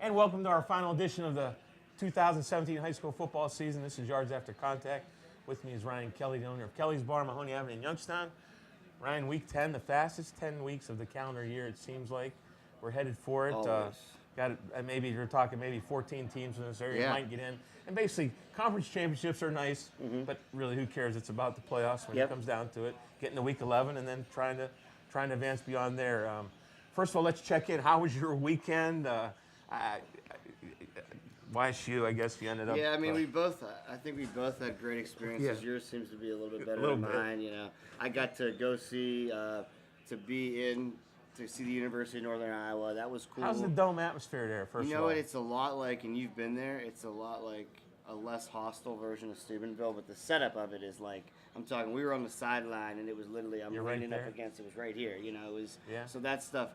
And welcome to our final edition of the 2017 high school football season. This is Yards After Contact. With me is Ryan Kelly, the owner of Kelly's Bar, Mahoney Avenue in Youngstown. Ryan, week 10, the fastest 10 weeks of the calendar year, it seems like. We're headed for it. Always. Maybe you're talking maybe 14 teams in this area Yeah. might get in. And basically, conference championships are nice, but really, who cares? It's about the playoffs when it comes down to it. Getting to week 11 and then trying to advance beyond there. First of all, let's check in. How was your weekend? YSU, I guess you ended up. Yeah, I mean, I think we both had great experiences. Yeah. Yours seems to be a little bit better little than bit. mine. You know, I got to go see, to see the University of Northern Iowa. That was cool. How's the dome atmosphere there, first You of know all? what? It's a lot like, and you've been there, it's a lot like a less hostile version of Steubenville, but the setup of it is like, I'm talking, we were on the sideline, and it was literally, You're right leaning up there? against, it was right here, you know, it was, Yeah. so that stuff,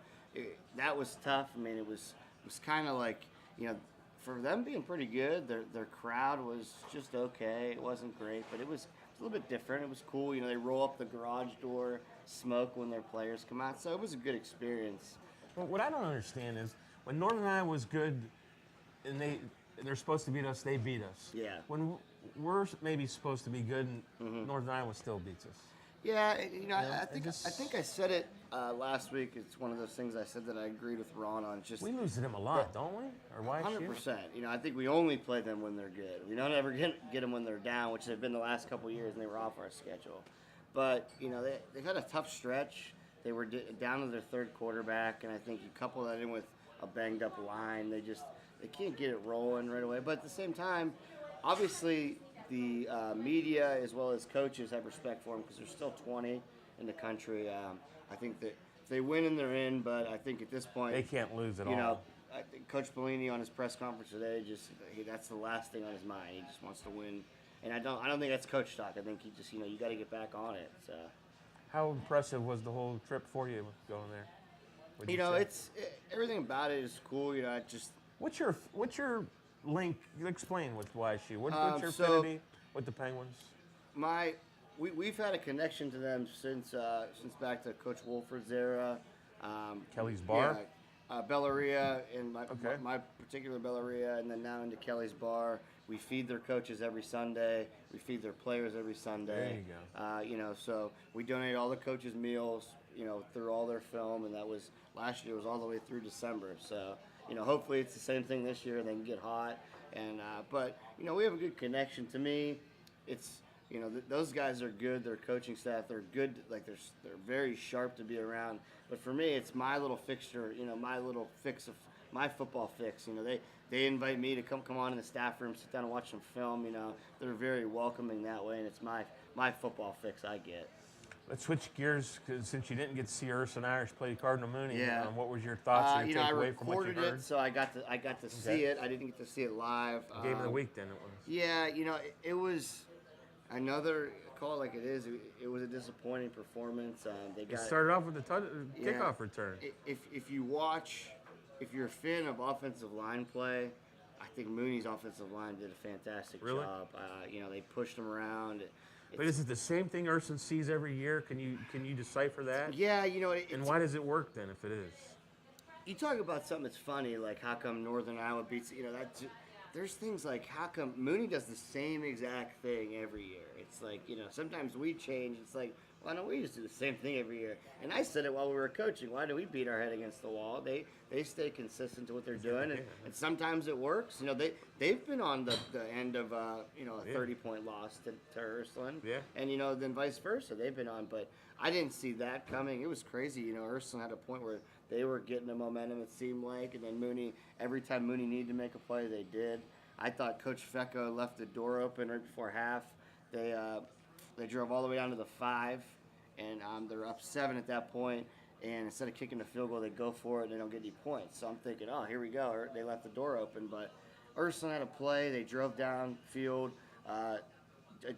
that was tough. I mean, it was kind of like, you know, for them being pretty good, their crowd was just okay. It wasn't great, but it was a little bit different. It was cool. You know, they roll up the garage door, smoke when their players come out, so it was a good experience. Well, what I don't understand is when Northern Iowa was good and they're supposed to beat us, they beat us. Yeah. When we're maybe supposed to be good and Northern Iowa still beats us. Yeah, you know, Yeah, I think it just- I think I said it last week. It's one of those things I said that I agreed with Ron on. Just We lose to them a lot, don't we? Or why? 100%. You know, I think we only play them when they're good. We don't ever get them when they're down, which have been the last couple of years, and they were off our schedule. But you know, they've had a tough stretch. They were down to their third quarterback, and I think you couple that in with a banged up line. They can't get it rolling right away. But at the same time, obviously the media as well as coaches have respect for them because there's still 20 in the country. I think that if they win and they're in, but I think at this point They can't lose at all. you know, I think Coach Bellini on his press conference today that's the last thing on his mind. He just wants to win, and I don't think that's coach talk. I think he just you got to get back on it. So How impressive was the whole trip for you going there? What'd you know, say? everything about it is cool. You know, it just What's your link? Explain with YSU. What's your So- affinity with the Penguins? we've had a connection to them since back to Coach Wolford's era. Kelly's Bar? Yeah, Bellaria and Okay. my particular Bellaria, and then now into Kelly's Bar. We feed their coaches every Sunday. We feed their players every Sunday. There you go. You know, so we donate all the coaches' meals, you know, through all their film, and that was last year was all the way through December. So, you know, hopefully it's the same thing this year. They can get hot, and but you know, we have a good connection. To me, it's you know those guys are good. Their coaching staff, they're good. Like they're very sharp to be around. But for me, it's my little fixture. You know, my little fix of my football fix. You know, they invite me to come on in the staff room, sit down and watch some film. You know, they're very welcoming that way, and it's my football fix I get. Let's switch gears, 'cause since you didn't get to see Urson Irish play Cardinal Mooney. Yeah. What was your thoughts or You your know, I takeaway from what you recorded heard? it, so I got to see it. I didn't get to see it live. Game of the week, then it was. Yeah, you know, it was another call it like it is. It was a disappointing performance. They It got started off with a Yeah. kickoff return. If you're a fan of offensive line play, I think Mooney's offensive line did a fantastic Really? job. You know, they pushed him around. But is it the same thing Urson sees every year? Can you decipher that? Yeah, you know, And why does it work then if it is? you talk about something that's funny, like how come Northern Iowa beats, you know, there's things like how come Mooney does the same exact thing every year. It's like, you know, sometimes we change. It's like, why don't we just do the same thing every year? And I said it while we were coaching. Why do we beat our head against the wall? They stay consistent to what they're doing, and sometimes it works. You know, they've been on the end of you know, a 30-point loss to Ursuline, Yeah. and you know, then vice versa. They've been on, but I didn't see that coming. It was crazy. You know, Ursuline had a point where they were getting the momentum, it seemed like, and then Mooney, every time Mooney needed to make a play, they did. I thought Coach Fecco left the door open right before half. They drove all the way down to the 5, and they're up 7 at that point. And instead of kicking the field goal, they go for it and they don't get any points. So I'm thinking, oh, here we go. They left the door open, but Ursuline had a play. They drove downfield.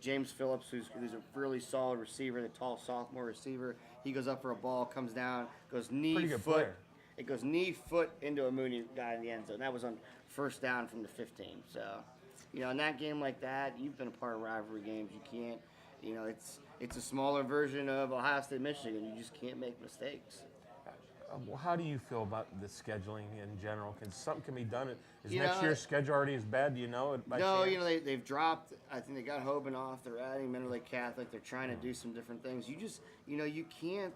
James Phillips, who's a really solid receiver, the tall sophomore receiver, he goes up for a ball, comes down, goes knee, Pretty good foot. player. It goes knee, foot into a Mooney guy in the end zone. That was on first down from the 15. So, you know, in that game like that, you've been a part of rivalry games. You can't, you know, it's a smaller version of Ohio State, Michigan. You just can't make mistakes. Well, how do you feel about the scheduling in general? Can something be done? Is You next know, year's schedule already as bad? Do you know it by No, chance? they've dropped. I think they got Hoban off. They're adding Mentor Lake Catholic. They're trying to do some different things. You just, you can't.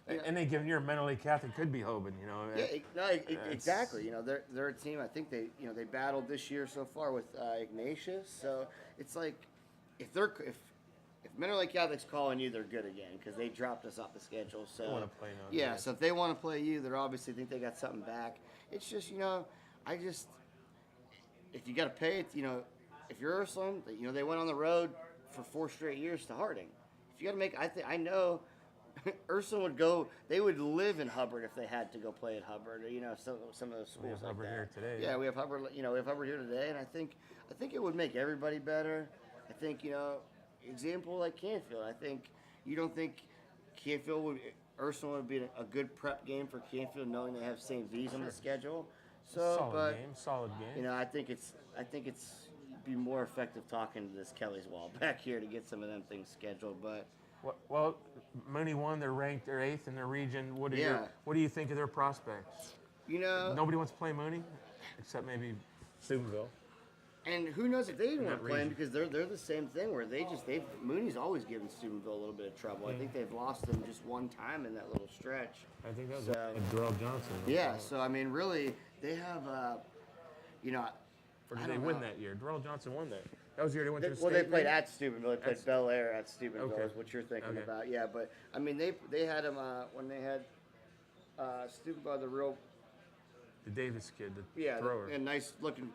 And they give you're mentally Catholic could be Hoban, Yeah, It's- exactly. They're a team. I think they battled this year so far with Ignatius. So it's like if Mentor Lake Catholic's calling you, they're good again because they dropped us off the schedule. So They wanna play now, Yeah. yeah. So if they want to play you, they're obviously think they got something back. It's just I just if you got to pay it, if you're Ursuline, they went on the road for 4 straight years to Harding. If you got to make, I know Ursuline would go. They would live in Hubbard if they had to go play at Hubbard. Or, some of those schools. We have like Hubbard that. here today. Yeah, we have Hubbard. We have Hubbard here today, and I think it would make everybody better. I think example like Canfield. I think you don't think Ursuline would be a good prep game for Canfield, knowing they have St. V's on the schedule. So, Solid game. I think it's be more effective talking to this Kelly's Wall back here to get some of them things scheduled. But Well, Mooney won. They're ranked. They're 8th in their region. What do you think of their prospects? Nobody wants to play Mooney, except maybe Steubenville. and who knows if they even want that to play him region. because they're the same thing where Mooney's always given Steubenville a little bit of trouble. I think they've lost them just one time in that little stretch. I think that was So- Darrell Johnson. Yeah, so I mean, really, they have, Or I did they don't win know. that year? Darrell Johnson won that. That was the year they went to the Well, state. they played maybe? at Steubenville. They played That's- Bel Air at Steubenville. Okay. Is what you're thinking Okay. about. Yeah, but I mean, they had him when they had Steubenville, the real The Davis kid, the yeah, thrower. and nice looking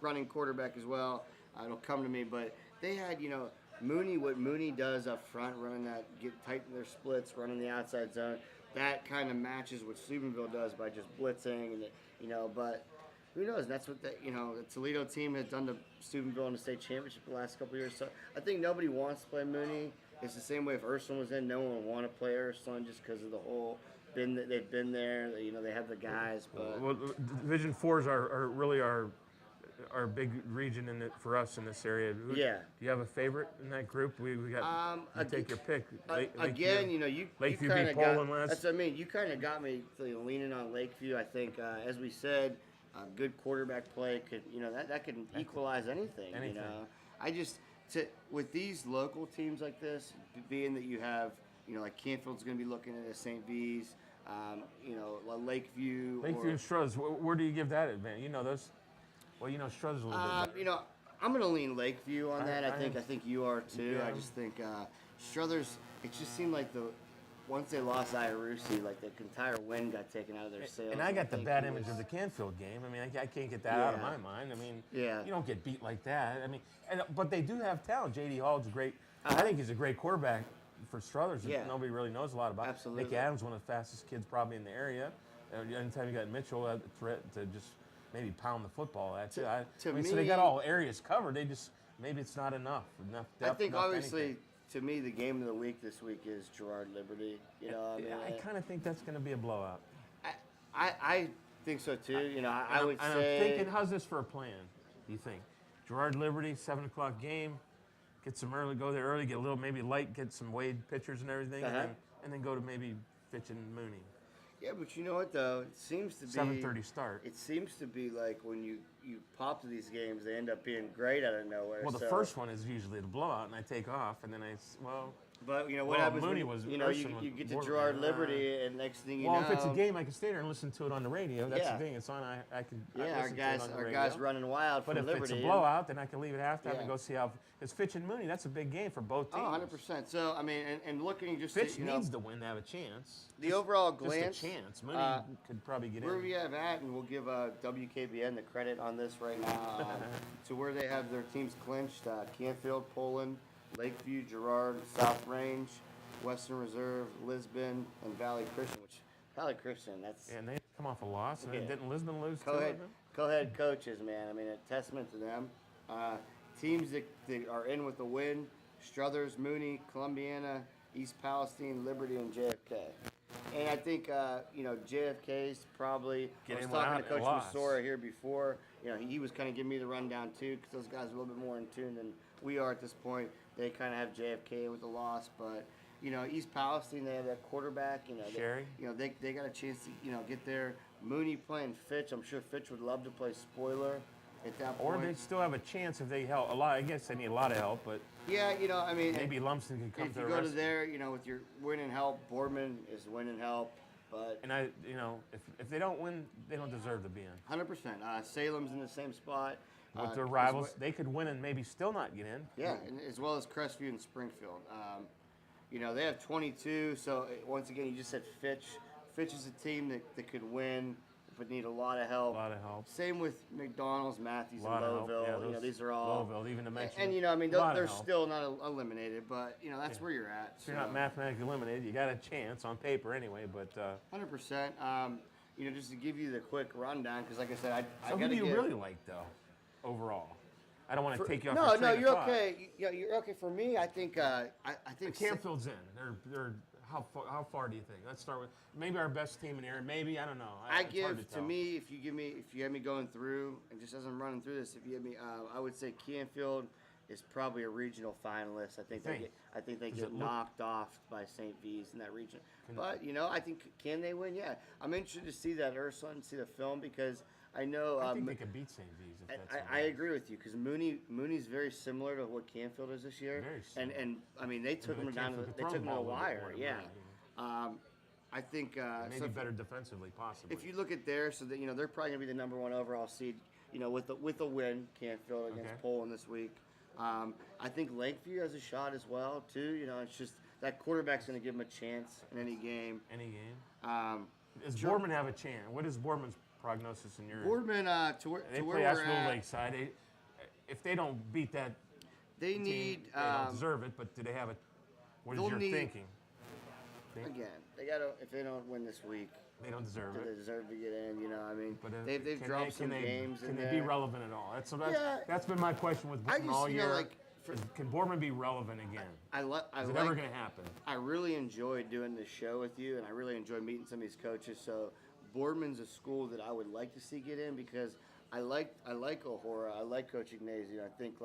running quarterback as well. It'll come to me, but they had Mooney. What Mooney does up front, running that tighten their splits, running the outside zone. That kind of matches what Steubenville does by just blitzing and but. Who knows? That's what the Toledo team has done to Steubenville in the state championship the last couple of years. So I think nobody wants to play Mooney. It's the same way if Ursuline was in, no one would want to play Ursuline just because of the whole. They've been there. They have the guys. But Well, Division 4s are really our big region for us in this area. Yeah. Do you have a favorite in that group? We got. You take your pick. Again, Lakeview kind beat of got. Poland last. That's what I mean. You kind of got me leaning on Lakeview. I think, as we said, good quarterback play could that could equalize anything. Anything. I just with these local teams like this, being that you have like Canfield's going to be looking at a St. V's, Lakeview. Lakeview and Struthers. Where do you give that advantage? You know those. Well, Struthers a little bit. better. I'm going to lean Lakeview on that. I I- think you are too. Yeah. I just think Struthers. It just seemed like once they lost Iarusi, like the entire wind got taken out of their sails. And I got the think bad it image was- of the Canfield game. I mean, I can't get that out of Yeah. my mind. I mean, Yeah. you don't get beat like that. I mean, but they do have talent. J.D. Hall's a great. I think he's a great quarterback for Struthers. That Yeah. nobody really knows a lot about. Absolutely. Nick Adams, one of the fastest kids probably in the area. Anytime you got Mitchell, a threat to just maybe pound the football at you. To So they got me- all areas covered. They just maybe it's not enough I depth, think enough obviously, anything. to me, the game of the week this week is Girard Liberty. I kind of think that's going to be a blowout. I think so too. I would And say. I'm thinking, how's this for a plan? Do you think Girard Liberty 7:00 game? Get some early, go there early, get a little maybe light, get some Wade pitchers and everything, Uh-huh. and then go to maybe Fitch and Mooney. Yeah, but you know what though? It seems to be 7:30 start. It seems to be like when you pop to these games, they end up being great out of nowhere. Well, the so- first one is usually the blowout, and I take off, and then But what well, happens Mooney when was you Ursuline you was get to more- Girard Liberty, and next thing you know. if it's a game, I can stay there and listen to it on the radio. That's Yeah. the thing. It's on. I can. Yeah, listen our to it guys on the our radio. guys running wild But from if Liberty. it's a blowout, then I can leave at halftime Yeah. and go see how. It's Fitch and Mooney. That's a big game for both teams. 100%. So I mean, and looking just Fitch to, needs to win to have a chance. the overall Just glance. a chance. Mooney could probably get Where in. we have at, and we'll give WKBN the credit on this right now, to where they have their teams clinched: Canfield, Poland, Lakeview, Girard, South Range, Western Reserve, Lisbon, and Valley Christian. Which Valley Christian, that's And they come off a loss, and then Yeah. didn't Lisbon lose too? co-head coaches, man. I mean, a testament to them. Teams that are in with the win: Struthers, Mooney, Columbiana, East Palestine, Liberty, and JFK. And I think JFK's probably. Get I was in talking to without a Coach loss. Masora here before. He was kind of giving me the rundown too, because those guys are a little bit more in tune than we are at this point. They kind of have JFK with the loss, but East Palestine, they have that quarterback. Sherry. They got a chance to get there. Mooney playing Fitch. I'm sure Fitch would love to play spoiler at that Or point. they still have a chance if they help a lot. I guess they need a lot of help, but Yeah, I mean, maybe Lumsden could come if to you the go to rescue. there, with your winning help, Boardman is winning help, but And if they don't win, they don't deserve to be in. 100%. Salem's in the same spot. With their as rivals, well- they could win and maybe still not get in. Yeah, and as well as Crestview and Springfield. They have 22. So once again, you just said Fitch. Fitch is a team that could win, but need a lot of A help. lot of help. Same with McDonald's, Matthews, A and lot of help. Lowville. Yeah, These are all. Lowville, even to mention. And I mean, a lot of they're help. still not eliminated, but that's where you're at. If you're not mathematically eliminated, you got a chance on paper anyway. But 100%. Just to give you the quick rundown, because like I said, I so who got do to you really like though, overall? I don't want to take you off. No, your no, train you're of thought. okay. You're okay. For me, I think I think Canfield's in. They're how far do you think? Let's start with maybe our best team in here. Maybe I don't know. I It's hard give to tell. me if you have me going through and just as I'm running through this, if you have me, I would say Canfield is probably a regional finalist. I think they Does get it look- knocked off by St. V's in that region. But I think can they win? Yeah, I'm interested to see that Ursula and see the film because I know. I think they could beat St. V's. If that's I agree with you because Mooney's very similar to what Canfield is this year. Very similar. And I mean they took I mean, them down. Canfield could They throw took the them to the ball a little bit wire. more, Yeah. really. I think Maybe so better defensively, possibly. if you look at there, so that they're probably gonna be the number one overall seed. With the win, Canfield against Okay. Poland this week. I think Lakeview has a shot as well too. It's just that quarterback's gonna give them a chance in any game. Any game. Does Sure. Boardman have a chance? What is Boardman's prognosis in your? Boardman to where They to play where we're Asheville at, Lakeside. If they don't beat that they team, need they don't deserve it. But do they have a? What is they'll your need- thinking? again. They gotta if they don't win this week, They don't deserve do they it. deserve to get in? I mean, But they've can dropped they, some can games. They, in can there. they be relevant at all? Yeah. That's been my question with I Boardman just all year. for, Can Boardman be relevant again? I Is it like ever going to happen? I really enjoyed doing this show with you, and I really enjoyed meeting some of these coaches. So Boardman's a school that I would like to see get in because I like O'Hara, I like Coach Ignazio. I think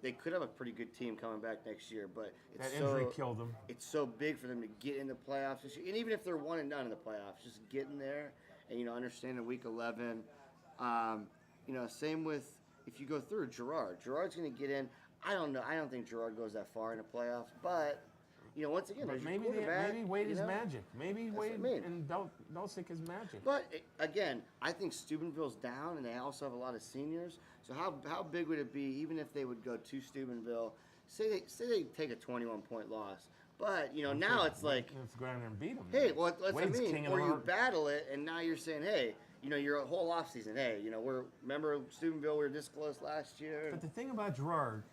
they could have a pretty good team coming back next year, but it's That injury so killed them. it's so big for them to get in the playoffs this year. And even if they're one and done in the playoffs, just getting there and understand in week 11. Same with if you go through Gerard. Gerard's going to get in. I don't know. I don't think Gerard goes that far in the playoffs, but once again, But there's your maybe quarterback, Wade is know? magic. Maybe what I Wade mean. and Dulcic is magic. But again, I think Steubenville's down, and they also have a lot of seniors. So how big would it be, even if they would go to Steubenville? Say they take a 21-point loss, but now it's like, Let's go down there and beat them. hey, well, that's what I Wade's mean. king of Or the you heart. battle it, and now you're saying, hey, your whole offseason, hey, remember Steubenville? We were this close last year. But the thing about Gerard,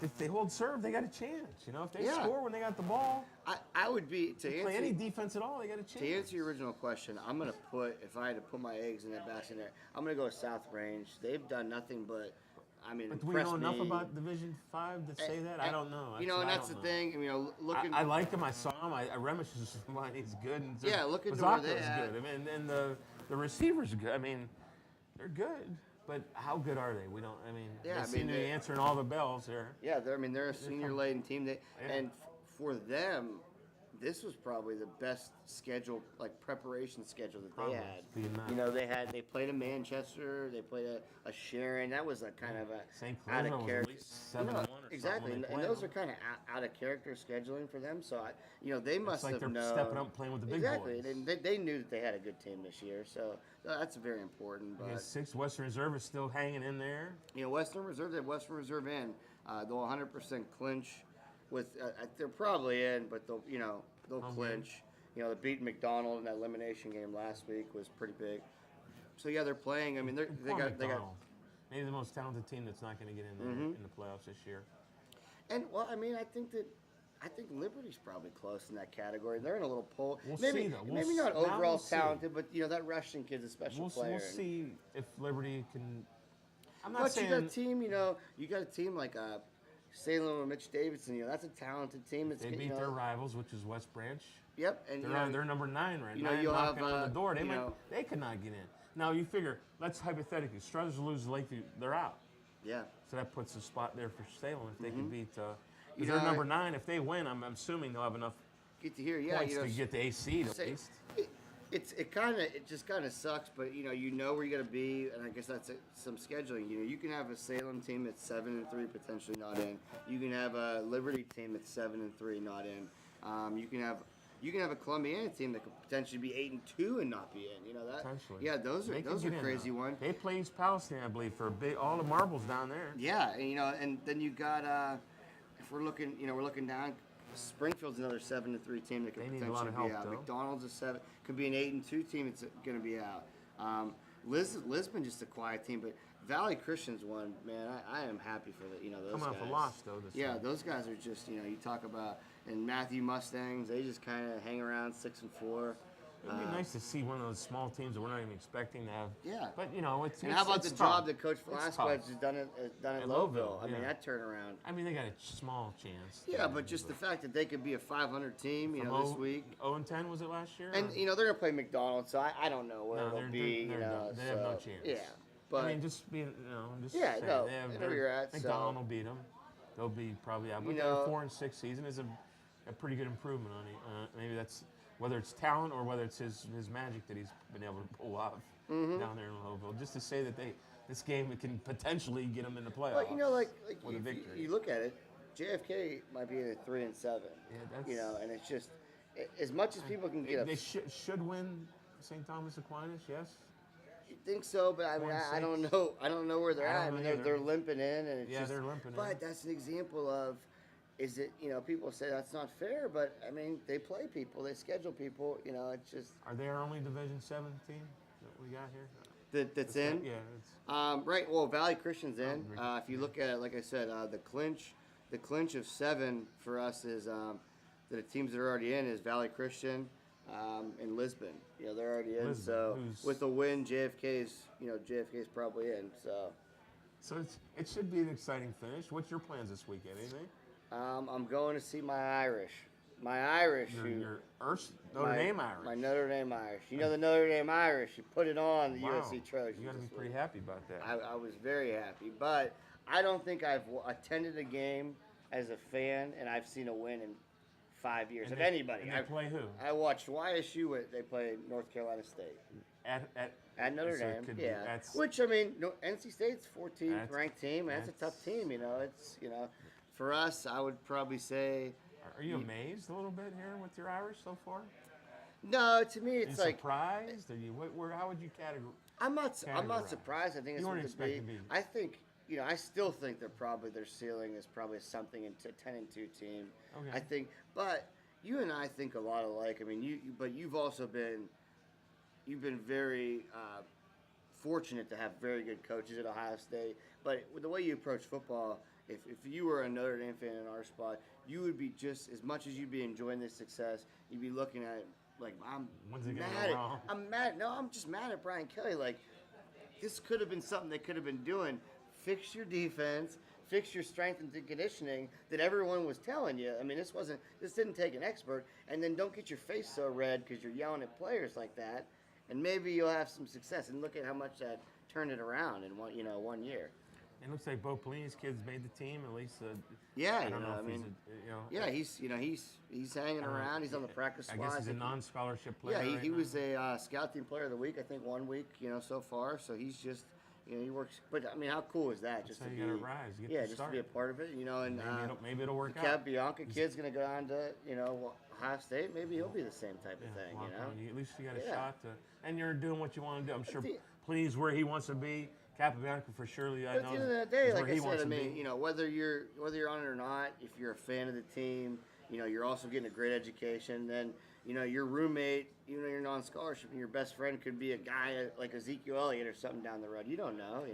if they hold serve, they got a chance. If they Yeah. score when they got the ball, I would be to play any answer. defense at all, they got a chance. To answer your original question, I'm gonna put if I had to put my eggs in that basket there, I'm gonna go South Range. They've done nothing but, But do we impress know enough me. about Division 5 to say that? I don't know. And that's the thing. Looking. I like him. I saw him. I Remish is fine. He's good. And Yeah, looking to where they Mazzocco's at. good. I mean, and the receivers are good. I mean, they're good. But how good are they? We don't. I mean, Yeah, they I seem mean, to be they- answering all the bells here. Yeah, they're a senior-laden team. And for them, this was probably the best schedule, like preparation schedule that Probably. they Being had. that. They played a Manchester, they played a Sharon. That was a kind of a St. out Cloud of was at character. least 7-1 or something Exactly, when they and played those them. are kind of out of character scheduling for them. So they must like have they're known. stepping up and playing with the big exactly, boys. and they knew that they had a good team this year. So that's very important. But Against 6, Western Reserve is still hanging in there. Western Reserve, they have Western Reserve in. They'll 100% clinch with. They're probably in, but they'll clinch. They beat McDonald in that elimination game last week was pretty big. So yeah, they're playing. I mean, they Poor got McDonald. Maybe the most talented team that's not going to get in there in the playoffs this year. and I mean, I think Liberty's probably close in that category. They're in a little poll. We'll maybe see, though. maybe We'll not s- now overall we'll see. talented, but that Russian kid's a special player. We'll see if Liberty can. I'm not But saying. you got a team, you got a team like Salem or Mitch Davidson. That's a talented team. It's They beat their rivals, which is West Branch. Yep, and They're number 9 right now. you'll Knocking have, on the door. you know- They could not get in. Now you figure, let's hypothetically, Struthers lose Lakeview, they're out. yeah. So that puts a spot there for Salem if they can beat. you They're know, number 9. If they win, I'm assuming they'll have enough get to hear, yeah, points you know, to get the AC at say- least. it just kind of sucks, but you know where you're gonna be, and I guess that's some scheduling. You know, you can have a Salem team that's 7-3 potentially not in. You can have a Liberty team that's 7-3 not in. You can have a Columbiana team that could potentially be 8-2 and not be in. You know that? Potentially. Yeah, those They are could get in, crazy though. ones. They play East Palestine, I believe, for all the marbles down there. Yeah, and you know, and then you got if we're looking, we're looking down. Springfield's another 7-3 team that could They need a potentially lot of be help, out. though. McDonald's a 7, could be an 8-2 team that's going to be out. Lisbon just a quiet team, but Valley Christian's one. Man, I am happy for those Coming guys. off a loss, though. Yeah, time. those guys are just you talk about and Matthew Mustangs. They just kind of hang around 6-4. It'd be nice to see one of those small teams that we're not even expecting to have. Yeah. But it's. And how about it's the tough. job that Coach It's Velasquez tough. has done at At Lowville? Lowville, I mean, yeah. that turnaround. I mean, they got a small chance. Yeah, but just the fact that they could be a 500 team, this week. 0-10 was it last year? And or- they're gonna play McDonald's, so I don't know where No, it'll they're- be. they're done. They have no chance. Yeah, but I mean, just being, just Yeah, saying, no, they have, I know where you're at, McDonald so- will beat them. They'll be probably out. But You their know- 4-6 season is a pretty good improvement on it. Maybe that's whether it's talent or whether it's his magic that he's been able to pull off Mm-hmm. down there in Louisville. Just to say that this game can potentially get them in the playoffs. but like with a victory. you look at it, JFK might be at 3-7. Yeah, that's- And it's just as much as people can get They up. should win St. Thomas Aquinas. Yes. You think so, but I mean, I don't 4-6. know. I don't know where they're I at. I don't mean, know either. they're limping in, and it's Yeah, just, they're limping in. But that's an example of, is it? People say that's not fair, but I mean, they play people, they schedule people. It's just Are they our only Division 7 team that we got here? that's in. Yeah. It's, Right. Well, Valley Christian's in. Oh, If you look at it, like I said, the clinch of 7 for us is the teams that are already in is Valley Christian and Lisbon. They're already in. Lisbon, So who's- with the win, JFK's probably in. So it should be an exciting finish. What's your plans this weekend? Anything? I'm going to see my Irish. My Irish. Your Notre Dame Irish. My Notre Dame Irish. The Notre Dame Irish. You put it on the Wow. USC Trojans. You got to be this pretty week. happy about that. I was very happy, but I don't think I've attended a game as a fan and I've seen a win in 5 years of anybody. And they play who? I watched YSU. They play North Carolina State at Notre so it Dame. could be- Yeah, that's- which I mean, NC State's 14th That's- ranked team. And that's a tough team. It's for us, I would probably say Are you amazed a little bit here with your Irish so far? no. To me, Are you it's like surprised? Are you? How would you categorize? I'm not categorize? surprised. I think it's You weren't what expecting to be. I think I still think their ceiling is probably something into 10-2 team. Okay. I think, but you and I think a lot alike. I mean, you've also been very fortunate to have very good coaches at Ohio State. But with the way you approach football, if you were a Notre Dame fan in our spot, you would be just as much as you'd be enjoying this success. You'd be looking at it like I'm When's it gonna mad. go wrong? I'm mad. No, I'm just mad at Brian Kelly. Like this could have been something they could have been doing. Fix your defense. Fix your strength and conditioning that everyone was telling you. I mean, this didn't take an expert. And then don't get your face so red because you're yelling at players like that. And maybe you'll have some success. And look at how much that turned it around in 1 year. It looks like Bo Pelini's kids made the team. At least, Yeah, I don't know if yeah, he's hanging around. He's on the practice I squad. guess he's a non-scholarship player. Yeah, right he now. was a scout team player of the week. I think 1 week, so far. So he's just, he works. But I mean, how cool is that? Just how to you be, gotta rise, get yeah, the just start. to be a part of it. And Maybe it'll work the out. Cat Bianca kid's gonna go on to Ohio State. Maybe he'll be the same type of thing. Well, at least you got a Yeah. shot to, and you're doing what you want to do. I'm sure the- Plini's where he wants to be. Capabianca for surely, I But know. at the end of the day, is like where I he said, wants I to mean, be. whether you're on it or not, if you're a fan of the team, you're also getting a great education. Then, your roommate, you're non-scholarship, and your best friend could be a guy like Ezekiel Elliott or something down the road. You don't know,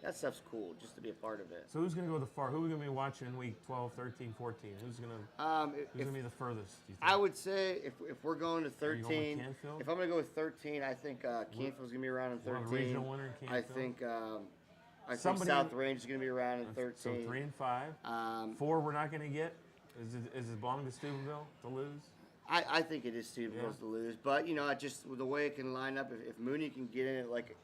that stuff's cool just to be a part of it. So who's going to go the far? Who are we going to be watching in week 12, 13, 14? Who's going to be the furthest? Do you think? I would say if we're going to you going with 13, Canfield? if I'm going to go with 13, I think Canfield's going to be around in We'll have 13. a regional winner in I Canfield. think Somebody- South Range is going to be around in 13. So 3 and 5. 4 we're not going to get. Is it belong to Steubenville to lose? I think it is Steve Yeah. Mills to lose, but just with the way it can line up, if Mooney can get in it, like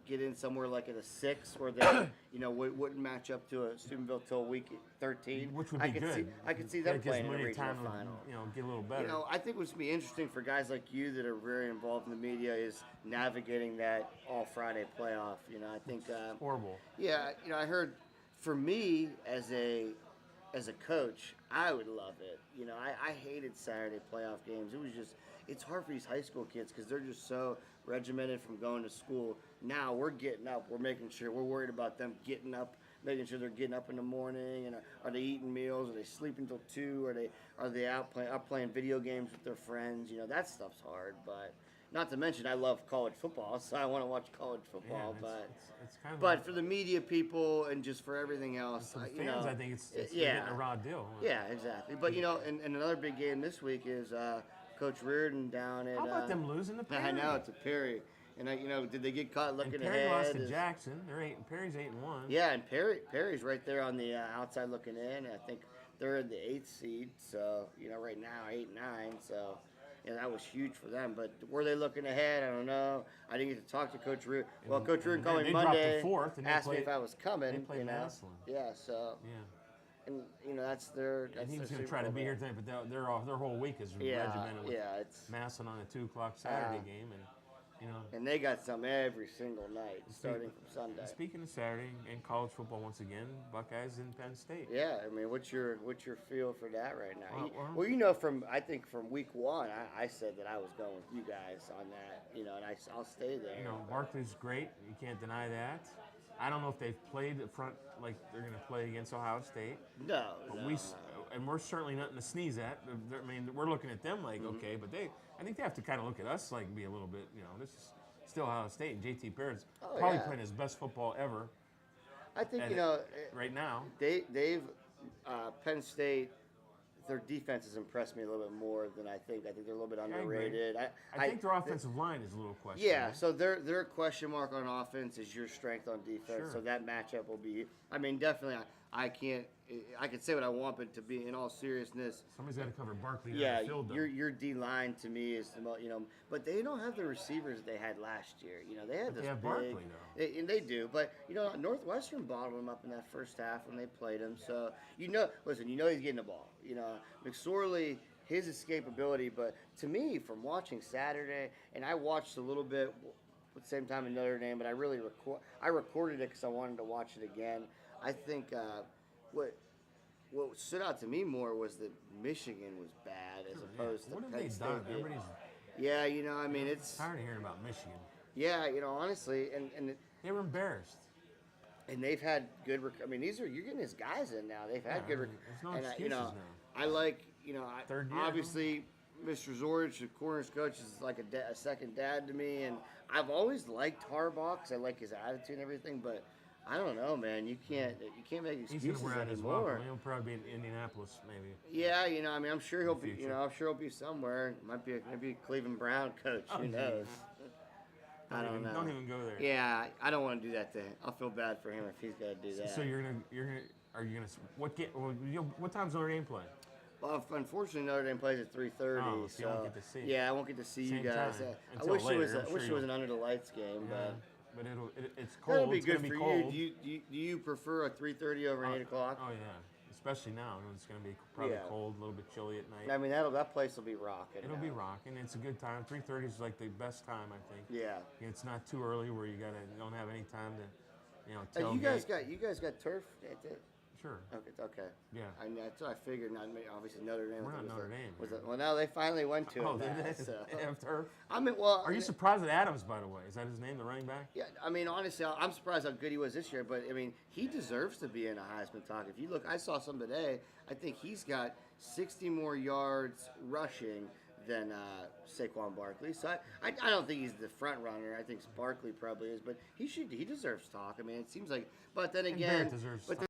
get in somewhere like at a 6 where they, wouldn't match up to a Steubenville till week 13. Which would be good. I could see them That gives playing in a Mooney regional time final. to, get a little better. I think what's be interesting for guys like you that are very involved in the media is navigating that all Friday playoff. I think horrible. Yeah, I heard for me as a coach, I would love it. I hated Saturday playoff games. It's hard for these high school kids because they're just so regimented from going to school. Now we're getting up. We're making sure we're worried about them getting up, making sure they're getting up in the morning. And are they eating meals? Are they sleeping till 2? Are they out playing video games with their friends? That stuff's hard. But not to mention, I love college football, so I want to watch college football. It's kind of but for the media people and just for everything else, for the fans, I think it's yeah, getting a raw deal. Yeah, exactly. But and another big game this week is Coach Reardon down at. How about them losing to Perry? I know, it's a Perry. And did they get caught looking and Perry ahead? lost to Jackson. Perry's 8-1. Yeah, and Perry's right there on the outside looking in. I think they're in the 8th seed. So right now 8-9. So that was huge for them. But were they looking ahead? I don't know. I didn't get to talk to Coach Reardon. Well, Coach Reardon called me Monday. Asked me if I was coming. They played Massillon. Yeah. So. Yeah. And that's their. And he was going to try to be here tonight, but their whole week is regimented with Massillon on a 2:00 Saturday game, and And they got some every single night, starting from Sunday. Speaking of Saturday and college football once again, Buckeyes in Penn State. Yeah, I mean, what's your feel for that right now? Well, from week 1, I said that I was going with you guys on that, and I'll stay there. Barkley's great. You can't deny that. I don't know if they've played up front like they're going to play against Ohio State. No, and we're certainly nothing to sneeze at. I mean, we're looking at them like, okay, but I think they have to kind of look at us like be a little bit, this is still Ohio State. And JT Barrett's probably playing his best football ever. I think, right now. They've Penn State, their defense has impressed me a little bit more than I think. I think they're a little bit underrated. I think their offensive line is a little questionable. Yeah, so their question mark on offense is your strength on defense. Sure. So that matchup will be. I mean, definitely. I can say what I want, but to be in all seriousness, somebody's got to cover Barkley. Yeah, field, your D line to me is the most. But they don't have the receivers they had last year. They had this big. Barkley though. And they do, but Northwestern bottled them up in that first half when they played him. So listen, he's getting the ball. McSorley, his escapability, but to me, from watching Saturday, and I watched a little bit at the same time in Notre Dame, but I recorded it because I wanted to watch it again. I think what stood out to me more was that Michigan was bad as opposed to Penn State. What have they done? Yeah, I mean, it's tired of hearing about Michigan. Yeah, honestly, and they were embarrassed. And they've had good. You're getting these guys in now. They've had good. There's no excuses now. I like. Third year, obviously, Mr. Zorich, the corners coach, is like a second dad to me, and I've always liked Harbaugh. I like his attitude and everything, but I don't know, man. You can't make excuses He's gonna wear out his anymore. welcome. He'll probably be in Indianapolis, maybe. Yeah, I'm sure he'll be. I'm sure he'll be somewhere. Might be maybe a Cleveland Brown coach. Who knows? I don't know. Don't even go there. Yeah, I don't want to do that to him. I'll feel bad for him if he's got to do that. So what time's Notre Dame play? Well, unfortunately, Notre Dame plays at 3:30. Oh, so you won't get to see. Yeah, I won't get to see you guys. I Until wish later, it was an under the lights game, but it's cold. that'll be it's good gonna for be cold. you. Do you prefer a 3:30 over an 8 o'clock? Oh yeah, especially now. It's going to be probably cold, a little bit chilly at night. I mean, that place will be rocking. It'll be rocking. It's a good time. 3:30 is like the best time, I think. Yeah. It's not too early where you don't have any time to, tailgate. You guys got turf. Sure. Okay. Yeah. That's what I figured. Obviously, Notre Dame. We're not Notre Dame. Well, now they finally went to it. Oh, did they? They have turf? Are you surprised at Adams, by the way? Is that his name, the running back? Yeah, honestly, I'm surprised how good he was this year. But, he deserves to be in a Heisman talk. If you look, I saw some today. I think he's got 60 more yards rushing than Saquon Barkley. So I don't think he's the front runner. I think Barkley probably is. But he deserves talk. It seems like – but then again – Barrett deserves talk.